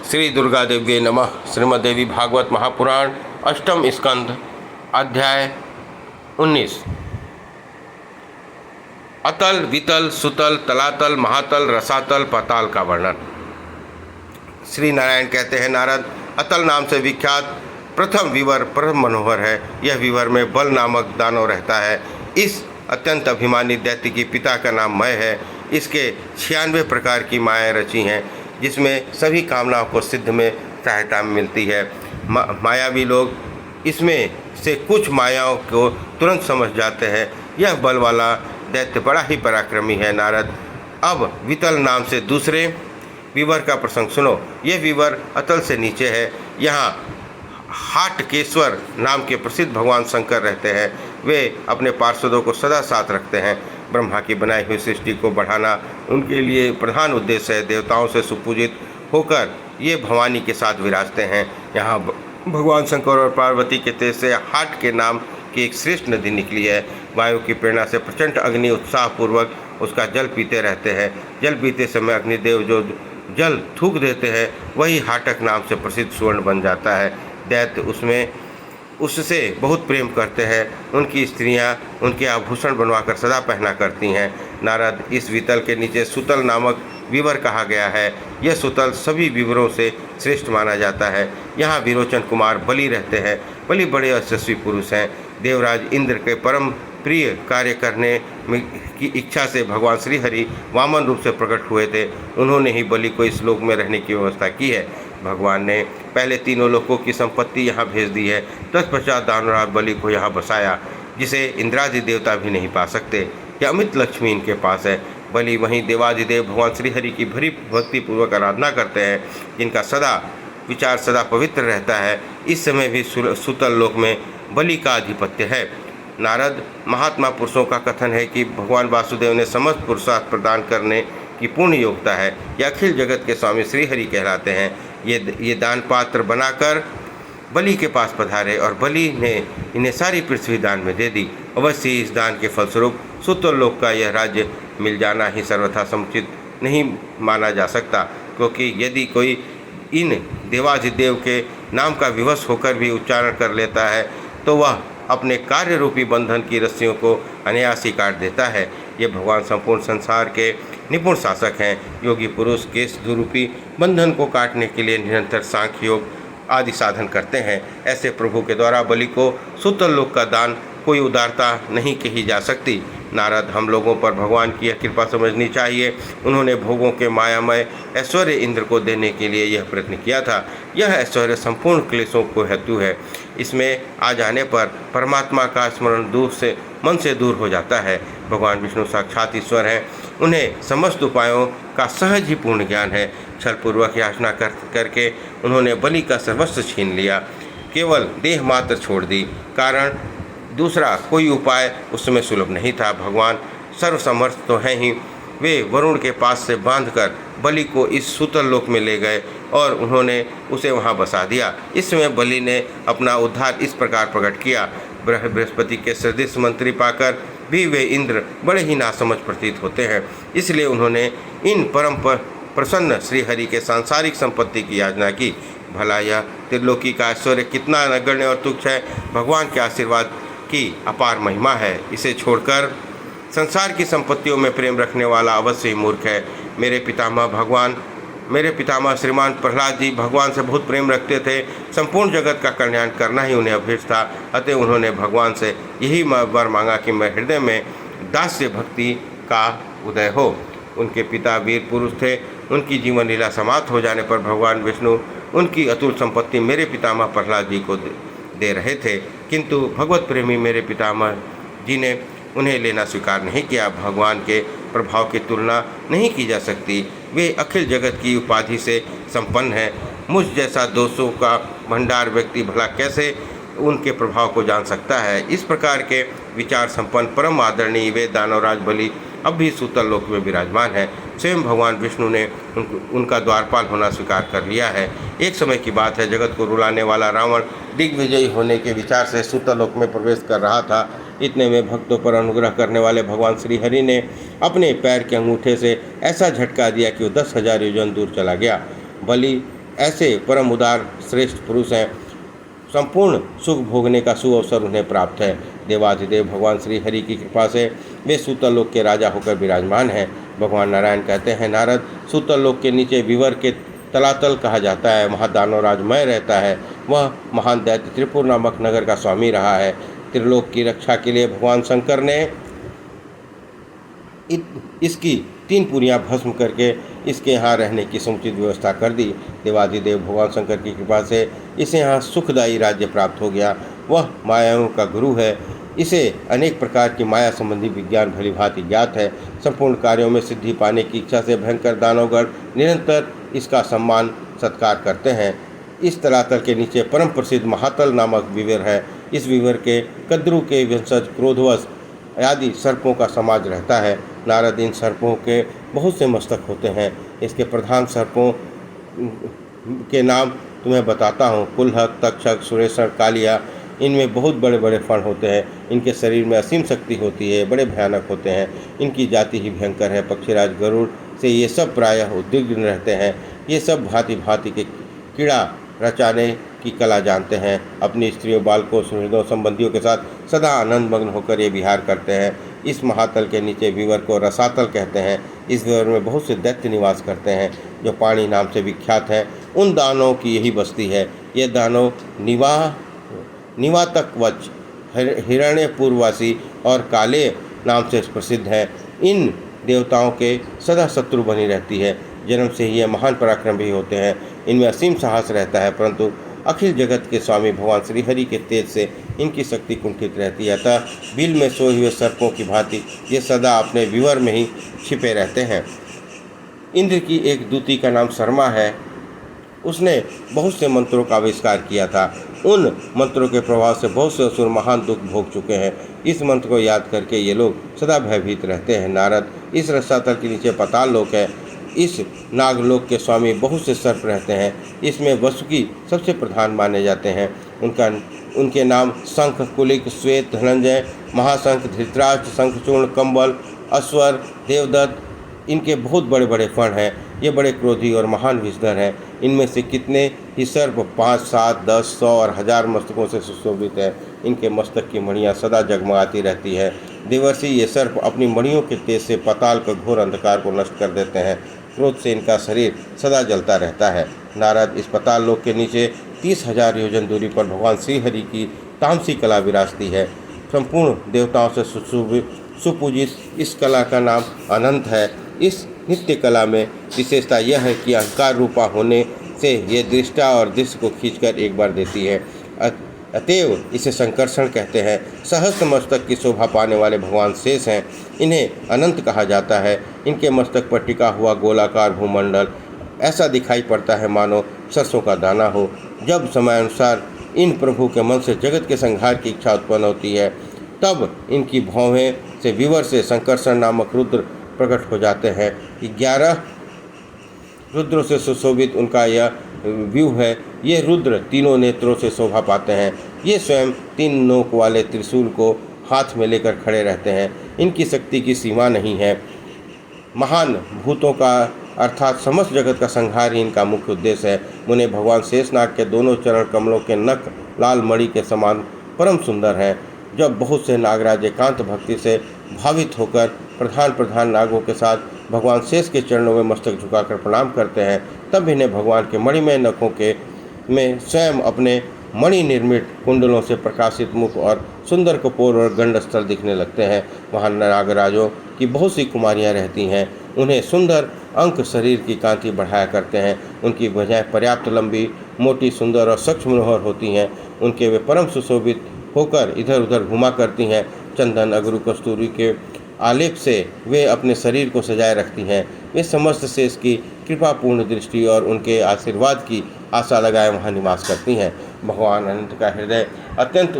श्री दुर्गा देवी नमः। श्रीमद्देवी भागवत महापुराण अष्टम स्कंध अध्याय 19। अतल, वितल, सुतल, तलातल, महातल, रसातल, पाताल का वर्णन। श्री नारायण कहते हैं, नारद, अतल नाम से विख्यात प्रथम विवर परम मनोहर है। यह विवर में बल नामक दानव रहता है। इस अत्यंत अभिमानी दैत्य की पिता का नाम मय है। इसके 96 प्रकार की मायाएँ रची हैं, जिसमें सभी कामनाओं को सिद्ध में सहायता मिलती है। मायावी लोग इसमें से कुछ मायाओं को तुरंत समझ जाते हैं। यह बल वाला दैत्य बड़ा ही पराक्रमी है। नारद, अब वितल नाम से दूसरे विवर का प्रसंग सुनो। यह विवर अतल से नीचे है। यहाँ हाटकेश्वर नाम के प्रसिद्ध भगवान शंकर रहते हैं। वे अपने पार्षदों को सदा साथ रखते हैं। ब्रह्मा की बनाई हुई सृष्टि को बढ़ाना उनके लिए प्रधान उद्देश्य है। देवताओं से सुपूजित होकर ये भवानी के साथ विराजते हैं। यहाँ भगवान शंकर और पार्वती के तेज से हाट के नाम की एक श्रेष्ठ नदी निकली है। वायु की प्रेरणा से प्रचंड अग्नि उत्साहपूर्वक उसका जल पीते रहते हैं। जल पीते समय अग्निदेव जो जल थूक देते हैं, वही हाटक नाम से प्रसिद्ध स्वर्ण बन जाता है। दैत्य उससे बहुत प्रेम करते हैं। उनकी स्त्रियां उनके आभूषण बनवाकर सदा पहना करती हैं। नारद, इस वितल के नीचे सुतल नामक विवर कहा गया है। यह सुतल सभी विवरों से श्रेष्ठ माना जाता है। यहाँ विरोचन कुमार बलि रहते हैं। बलि बड़े यशस्वी पुरुष हैं। देवराज इंद्र के परम प्रिय कार्य करने की इच्छा से भगवान श्रीहरि वामन रूप से प्रकट हुए थे। उन्होंने ही बलि को इस लोक में रहने की व्यवस्था की है। भगवान ने पहले तीनों लोकों की संपत्ति यहाँ भेज दी है। तत्पश्चात दानवराज बलि को यहाँ बसाया, जिसे इंद्रादि देवता भी नहीं पा सकते। यह अमित लक्ष्मी इनके पास है। बलि वहीं देवादिदेव भगवान श्रीहरि की भरी भक्तिपूर्वक आराधना करते हैं, जिनका विचार सदा पवित्र रहता है। इस समय भी सुतल लोक में बलि का आधिपत्य है। नारद, महात्मा पुरुषों का कथन है कि भगवान वासुदेव ने समस्त पुरुषार्थ प्रदान करने की पूर्ण योग्यता है। यह अखिल जगत के स्वामी श्रीहरि कहलाते हैं। ये दान पात्र बनाकर बलि के पास पधारे और बलि ने इन्हें सारी पृथ्वी दान में दे दी। अवश्य इस दान के फलस्वरूप सुतल लोक का यह राज्य मिल जाना ही सर्वथा समुचित नहीं माना जा सकता, क्योंकि यदि कोई इन देवाधिदेव के नाम का विवश होकर भी उच्चारण कर लेता है, तो वह अपने कार्य रूपी बंधन की रस्सियों को अनायास ही काट देता है। ये भगवान संपूर्ण संसार के निपुण शासक हैं। योगी पुरुष केश दुरूपी बंधन को काटने के लिए निरंतर सांख्य योग आदि साधन करते हैं। ऐसे प्रभु के द्वारा बलि को सुतल लोक का दान कोई उदारता नहीं कही जा सकती। नारद, हम लोगों पर भगवान की यह कृपा समझनी चाहिए। उन्होंने भोगों के मायामय ऐश्वर्य इंद्र को देने के लिए यह प्रयत्न किया था। यह ऐश्वर्य संपूर्ण क्लेशों को हेतु है। इसमें आ जाने पर परमात्मा का स्मरण मन से दूर हो जाता है। भगवान विष्णु साक्षात ईश्वर हैं। उन्हें समस्त उपायों का सहज ही पूर्ण ज्ञान है। छलपूर्वक याचना करके उन्होंने बलि का सर्वस्व छीन लिया, केवल देह मात्र छोड़ दी। कारण दूसरा कोई उपाय उस समय सुलभ नहीं था। भगवान सर्वसमर्थ तो हैं ही। वे वरुण के पास से बांधकर बलि को इस सुतल लोक में ले गए और उन्होंने उसे वहां बसा दिया। इस समय बलि ने अपना उद्धार इस प्रकार प्रकट किया। बृहस्पति के सदृश मंत्री पाकर भी वे इंद्र बड़े ही नासमझ प्रतीत होते हैं। इसलिए उन्होंने इन परम प्रसन्न श्रीहरि के सांसारिक संपत्ति की याचना की। भला यह त्रिलोकी का ऐश्वर्य कितना नगण्य और तुच्छ है। भगवान के आशीर्वाद की अपार महिमा है। इसे छोड़कर संसार की संपत्तियों में प्रेम रखने वाला अवश्य ही मूर्ख है। मेरे पितामह श्रीमान प्रहलाद जी भगवान से बहुत प्रेम रखते थे। संपूर्ण जगत का कल्याण करना ही उन्हें अभिष्ट था। अतः उन्होंने भगवान से यही वर मांगा कि मैं हृदय में दास्य भक्ति का उदय हो। उनके पिता वीर पुरुष थे। उनकी जीवन लीला समाप्त हो जाने पर भगवान विष्णु उनकी अतुल संपत्ति मेरे पितामह प्रहलाद जी को दे रहे थे, किंतु भगवत प्रेमी मेरे पितामह जी ने उन्हें लेना स्वीकार नहीं किया। भगवान के प्रभाव की तुलना नहीं की जा सकती। वे अखिल जगत की उपाधि से संपन्न हैं। मुझ जैसा दोषों का भंडार व्यक्ति भला कैसे उनके प्रभाव को जान सकता है। इस प्रकार के विचार संपन्न परम आदरणीय वे दानवराज बलि अब भी सुतल लोक में विराजमान है। स्वयं भगवान विष्णु ने उनका द्वारपाल होना स्वीकार कर लिया है। एक समय की बात है, जगत को रुलाने वाला रावण दिग्विजयी होने के विचार से सुतल लोक में प्रवेश कर रहा था। इतने में भक्तों पर अनुग्रह करने वाले भगवान श्रीहरि ने अपने पैर के अंगूठे से ऐसा झटका दिया कि वो 10,000 योजन दूर चला गया। बलि ऐसे परम उदार श्रेष्ठ पुरुष हैं। संपूर्ण सुख भोगने का सुअवसर उन्हें प्राप्त है। देवाधिदेव भगवान श्री हरि की कृपा से वे सूतल लोक के राजा होकर विराजमान हैं। भगवान नारायण कहते हैं, नारद, सूतल लोक के नीचे विवर के तलातल कहा जाता है, वहाँ दानव राजमय रहता है। वह महान दैत्य त्रिपुर नामक नगर का स्वामी रहा है। त्रिलोक की रक्षा के लिए भगवान शंकर ने इसकी 3 पुरियां भस्म करके इसके यहाँ रहने की समुचित व्यवस्था कर दी। देवाधिदेव भगवान शंकर की कृपा से इसे यहाँ सुखदायी राज्य प्राप्त हो गया। वह मायाओं का गुरु है। इसे अनेक प्रकार की माया संबंधी विज्ञान भली भांति ज्ञात है। संपूर्ण कार्यों में सिद्धि पाने की इच्छा से भयंकर दानवगण निरंतर इसका सम्मान सत्कार करते हैं। इस तलातल के नीचे परम प्रसिद्ध महातल नामक विवर है। इस विवर के कद्रु के वंशज क्रोधवश आदि सर्पों का समाज रहता है। नारद, इन सर्पों के बहुत से मस्तक होते हैं। इसके प्रधान सर्पों के नाम तुम्हें बताता हूँ। कुल्हक, तक्षक, सुरेशर, कालिया। इनमें बहुत बड़े बड़े फण होते हैं। इनके शरीर में असीम शक्ति होती है, बड़े भयानक होते हैं। इनकी जाति ही भयंकर है। पक्षीराज गरुड़ से ये सब प्रायः उद्विग्न रहते हैं। ये सब भांति भांति के कीड़ा रचाने की कला जानते हैं। अपनी स्त्रियों, बालकों, सुहृदों, संबंधियों के साथ सदा आनंद मग्न होकर ये विहार करते हैं। इस महातल के नीचे विवर को रसातल कहते हैं। इस विवर में बहुत से दैत्य निवास करते हैं जो पाणी नाम से विख्यात हैं। उन दानवों की यही बस्ती है। ये दानव निवातकवच, हिरण्यपुरवासी और काले नाम से प्रसिद्ध हैं। इन देवताओं के सदा शत्रु बनी रहती है। जन्म से ही ये महान पराक्रम भी होते हैं। इनमें असीम साहस रहता है, परंतु अखिल जगत के स्वामी भगवान श्री हरि के तेज से इनकी शक्ति कुंठित रहती है। अतः बिल में सोए हुए सर्पों की भांति ये सदा अपने विवर में ही छिपे रहते हैं। इंद्र की एक दूती का नाम शर्मा है। उसने बहुत से मंत्रों का आविष्कार किया था। उन मंत्रों के प्रभाव से बहुत से असुर महान दुख भोग चुके हैं। इस मंत्र को याद करके ये लोग सदा भयभीत रहते हैं। नारद, इस रसातल के नीचे पाताल लोक है। इस नागलोक के स्वामी बहुत से सर्प रहते हैं। इसमें वसुकी सबसे प्रधान माने जाते हैं। उनके नाम शंख, कुलिक, श्वेत, धनंजय, महाशंख, धृतराष्ट्र, शंखचूर्ण, कंबल, अश्वर, देवदत्त। इनके बहुत बड़े बड़े फण हैं। ये बड़े क्रोधी और महान विषधर हैं। इनमें से कितने ही सर्प 5, 7, 10, 100 और 1000 मस्तकों से सुशोभित हैं। इनके मस्तक की मणियाँ सदा जगमगाती रहती है। देवर्षि, ये सर्प अपनी मणियों के तेज से पाताल का घोर अंधकार को नष्ट कर देते हैं। क्रोध से इनका शरीर सदा जलता रहता है। नारद, इस पाताल लोक के नीचे 30,000 योजन दूरी पर भगवान श्री हरि की तामसी कला विराजती है। संपूर्ण देवताओं से सुपूजित इस कला का नाम अनंत है। इस नित्य कला में विशेषता यह है कि अहंकार रूपा होने से ये दृष्टा और दृश्य को खींचकर एक बार देती है। अतएव इसे संकर्षण कहते हैं। सहस्त्र मस्तक की शोभा पाने वाले भगवान शेष हैं। इन्हें अनंत कहा जाता है। इनके मस्तक पर टिका हुआ गोलाकार भूमंडल ऐसा दिखाई पड़ता है मानो सरसों का दाना हो। जब समय अनुसार इन प्रभु के मन से जगत के संहार की इच्छा उत्पन्न होती है, तब इनकी भौहें से विवर से संकर्षण नामक रुद्र प्रकट हो जाते हैं। 11 रुद्रों से सुशोभित उनका यह व्यूह है। ये रुद्र तीनों नेत्रों से शोभा पाते हैं। ये स्वयं 3 नोक वाले त्रिशूल को हाथ में लेकर खड़े रहते हैं। इनकी शक्ति की सीमा नहीं है। महान भूतों का अर्थात समस्त जगत का संहार ही इनका मुख्य उद्देश्य है। उन्हें भगवान शेषनाग के दोनों चरण कमलों के नख लाल मणि के समान परम सुंदर हैं। जब बहुत से नागराज एकांत भक्ति से भावित होकर प्रधान नागों के साथ भगवान शेष के चरणों में मस्तक झुकाकर प्रणाम करते हैं, तब इन्हें भगवान के मणिमय नखों के में स्वयं अपने मणि निर्मित कुंडलों से प्रकाशित मुख और सुंदर कपोल और गंड स्थल दिखने लगते हैं। वहाँ नागराजों की बहुत सी कुमारियाँ रहती हैं। उन्हें सुंदर अंक शरीर की कांति बढ़ाया करते हैं। उनकी भुजाएं पर्याप्त लंबी, मोटी, सुंदर और स्वच्छ मनोहर होती हैं। उनके वे परम सुशोभित होकर इधर उधर घुमा करती हैं। चंदन, अगरू, कस्तूरी के आलेप से वे अपने शरीर को सजाए रखती हैं। वे समस्त शेष की कृपापूर्ण दृष्टि और उनके आशीर्वाद की आशा लगाए वहाँ निवास करती हैं। भगवान अनंत का हृदय अत्यंत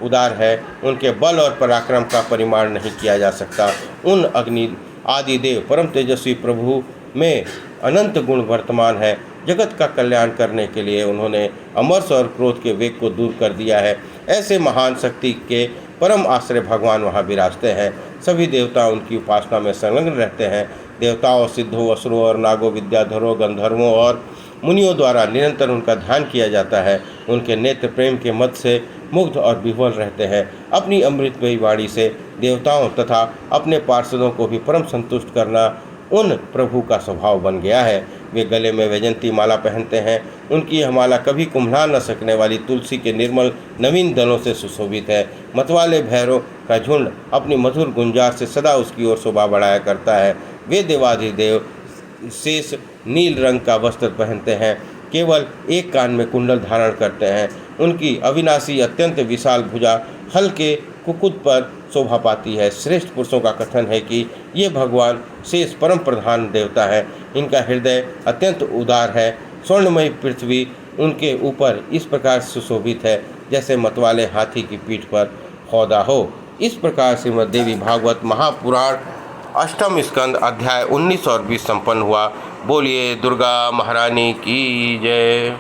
उदार है। उनके बल और पराक्रम का परिमाण नहीं किया जा सकता। उन अग्नि आदिदेव परम तेजस्वी प्रभु में अनंत गुण वर्तमान है। जगत का कल्याण करने के लिए उन्होंने अमर्ष और क्रोध के वेग को दूर कर दिया है। ऐसे महान शक्ति के परम आश्रय भगवान वहाँ विराजते हैं। सभी देवता उनकी उपासना में संलग्न रहते हैं। देवताओं, सिद्धों, असुरों और नागों, विद्याधरों, गंधर्वों और मुनियों द्वारा निरंतर उनका ध्यान किया जाता है। उनके नेत्र प्रेम के मत से मुग्ध और विह्वल रहते हैं। अपनी अमृतमयी वाणी से देवताओं तथा अपने पार्षदों को भी परम संतुष्ट करना उन प्रभु का स्वभाव बन गया है। वे गले में वैजंती माला पहनते हैं। उनकी यह माला कभी कुम्भला न सकने वाली तुलसी के निर्मल नवीन दलों से सुशोभित है। मतवाले भैरव का झुंड अपनी मधुर गुंजार से सदा उसकी ओर शोभा बढ़ाया करता है। वे देवाधिदेव शेष नील रंग का वस्त्र पहनते हैं, केवल एक कान में कुंडल धारण करते हैं। उनकी अविनाशी अत्यंत विशाल भुजा हल्के कुकुट पर शोभा पाती है। श्रेष्ठ पुरुषों का कथन है कि ये भगवान शेष परम प्रधान देवता है। इनका हृदय अत्यंत उदार है। स्वर्णमयी पृथ्वी उनके ऊपर इस प्रकार सुशोभित है जैसे मतवाले हाथी की पीठ पर हौदा हो। इस प्रकार श्रीमद् देवी भागवत महापुराण अष्टम स्कंद अध्याय 19 और 20 संपन्न हुआ। बोलिए दुर्गा महारानी की जय।